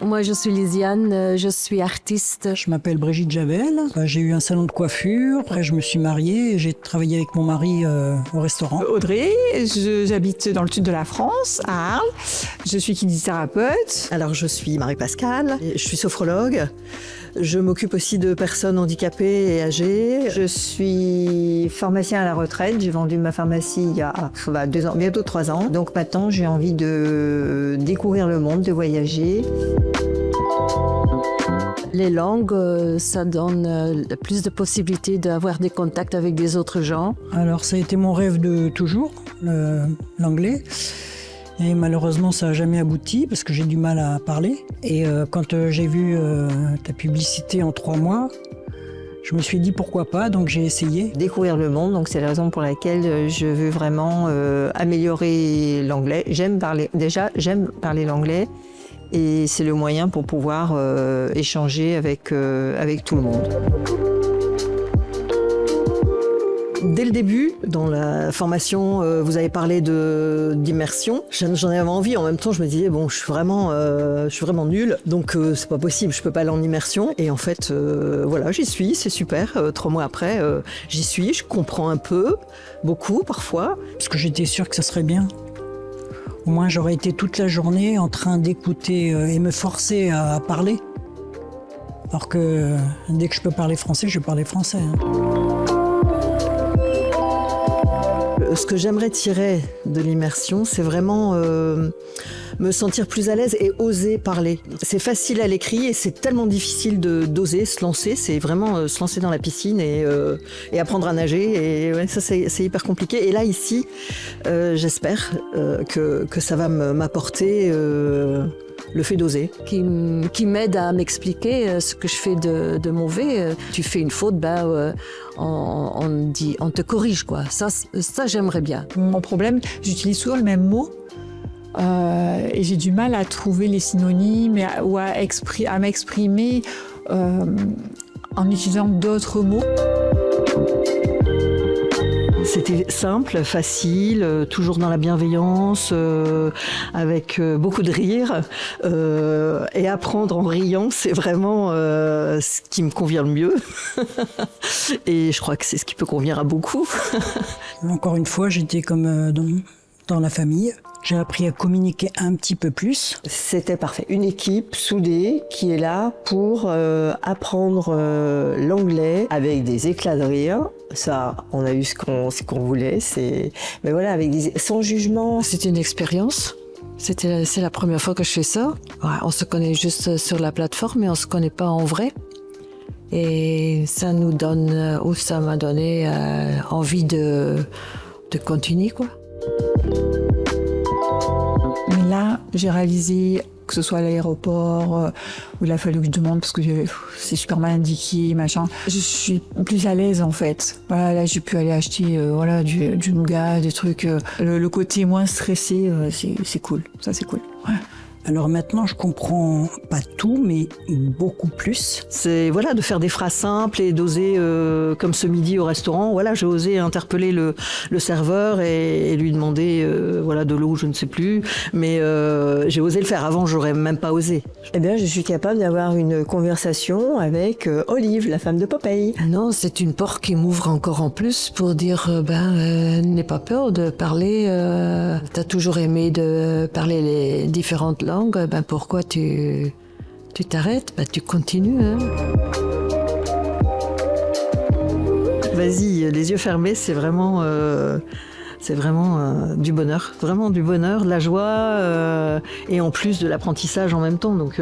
Moi, je suis Lisiane, je suis artiste. Je m'appelle Brigitte Javel. J'ai eu un salon de coiffure. Après, je me suis mariée et j'ai travaillé avec mon mari au restaurant. Audrey, j'habite dans le sud de la France, à Arles. Je suis kinésithérapeute. Alors, je suis Marie-Pascale, je suis sophrologue. Je m'occupe aussi de personnes handicapées et âgées. Je suis pharmacien à la retraite. J'ai vendu ma pharmacie il y a 2 ans, bientôt 3 ans. Donc maintenant, j'ai envie de découvrir le monde, de voyager. Les langues, ça donne plus de possibilités d'avoir des contacts avec des autres gens. Alors, ça a été mon rêve de toujours, l'anglais. Et malheureusement, ça n'a jamais abouti parce que j'ai du mal à parler. Et quand j'ai vu ta publicité en 3 mois, je me suis dit pourquoi pas, donc j'ai essayé. Découvrir le monde, donc c'est la raison pour laquelle je veux vraiment améliorer l'anglais. J'aime parler l'anglais et c'est le moyen pour pouvoir échanger avec tout le monde. Dès le début, dans la formation, vous avez parlé d'immersion. J'en avais envie. En même temps, je me disais bon, je suis vraiment nulle, donc c'est pas possible. Je peux pas aller en immersion. Et en fait, voilà, j'y suis. C'est super. 3 mois après, j'y suis. Je comprends un peu, beaucoup parfois. Parce que j'étais sûre que ça serait bien. Au moins, j'aurais été toute la journée en train d'écouter et me forcer à parler. Alors que dès que je peux parler français, je vais parler français. Ce que j'aimerais tirer de l'immersion, c'est vraiment me sentir plus à l'aise et oser parler. C'est facile à l'écrit et c'est tellement difficile d'oser se lancer. C'est vraiment se lancer dans la piscine et apprendre à nager. Et ouais, ça, c'est hyper compliqué. Et là, ici, j'espère que ça va m'apporter le fait d'oser. Qui m'aide à m'expliquer ce que je fais de mauvais. Tu fais une faute, on te corrige, quoi. Ça j'aimerais bien. Mon problème, j'utilise souvent le même mot et j'ai du mal à trouver les synonymes ou à m'exprimer en utilisant d'autres mots. C'était simple, facile, toujours dans la bienveillance, avec beaucoup de rire. Et apprendre en riant, c'est vraiment ce qui me convient le mieux. Et je crois que c'est ce qui peut convenir à beaucoup. Encore une fois, j'étais comme dans la famille. J'ai appris à communiquer un petit peu plus. C'était parfait. Une équipe soudée qui est là pour apprendre l'anglais avec des éclats de rire. Ça, on a eu ce qu'on voulait. Mais voilà, sans jugement. C'est une expérience. C'est la première fois que je fais ça. Ouais, on se connaît juste sur la plateforme, mais on se connaît pas en vrai. Et ça nous donne, ou ça m'a donné envie de continuer, quoi. Mais là, j'ai réalisé, que ce soit à l'aéroport, où il a fallu que je demande parce que c'est super mal indiqué, machin. Je suis plus à l'aise en fait. Voilà, là, j'ai pu aller acheter du nougat, des trucs. Le côté moins stressé, c'est cool. Ça, c'est cool. Ouais. Alors maintenant, je comprends pas tout, mais beaucoup plus. C'est de faire des phrases simples et d'oser, comme ce midi au restaurant. Voilà, j'ai osé interpeller le serveur et lui demander de l'eau, je ne sais plus. Mais j'ai osé le faire. Avant, j'aurais même pas osé. Eh bien, je suis capable d'avoir une conversation avec Olive, la femme de Popeye. Non, c'est une porte qui m'ouvre encore en plus pour dire, n'aie pas peur de parler. T'as toujours aimé de parler les différentes langues. Pourquoi tu t'arrêtes? Tu continues. Hein. Vas-y, les yeux fermés, c'est vraiment du bonheur. Vraiment du bonheur, de la joie et en plus de l'apprentissage en même temps. Donc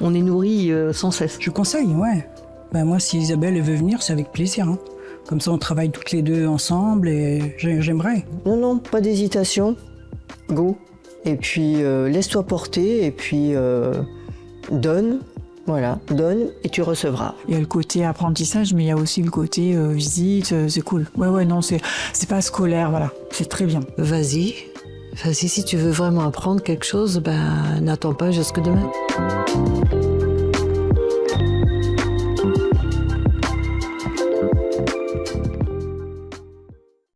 on est nourri sans cesse. Je conseille, ouais. Moi, si Isabelle veut venir, c'est avec plaisir. Hein. Comme ça, on travaille toutes les deux ensemble et j'aimerais. Non, pas d'hésitation. Go. Et puis, laisse-toi porter et puis donne. Voilà, donne et tu recevras. Il y a le côté apprentissage, mais il y a aussi le côté visite, c'est cool. Ouais, non, c'est pas scolaire, voilà. C'est très bien. Vas-y, si tu veux vraiment apprendre quelque chose, n'attends pas jusque demain.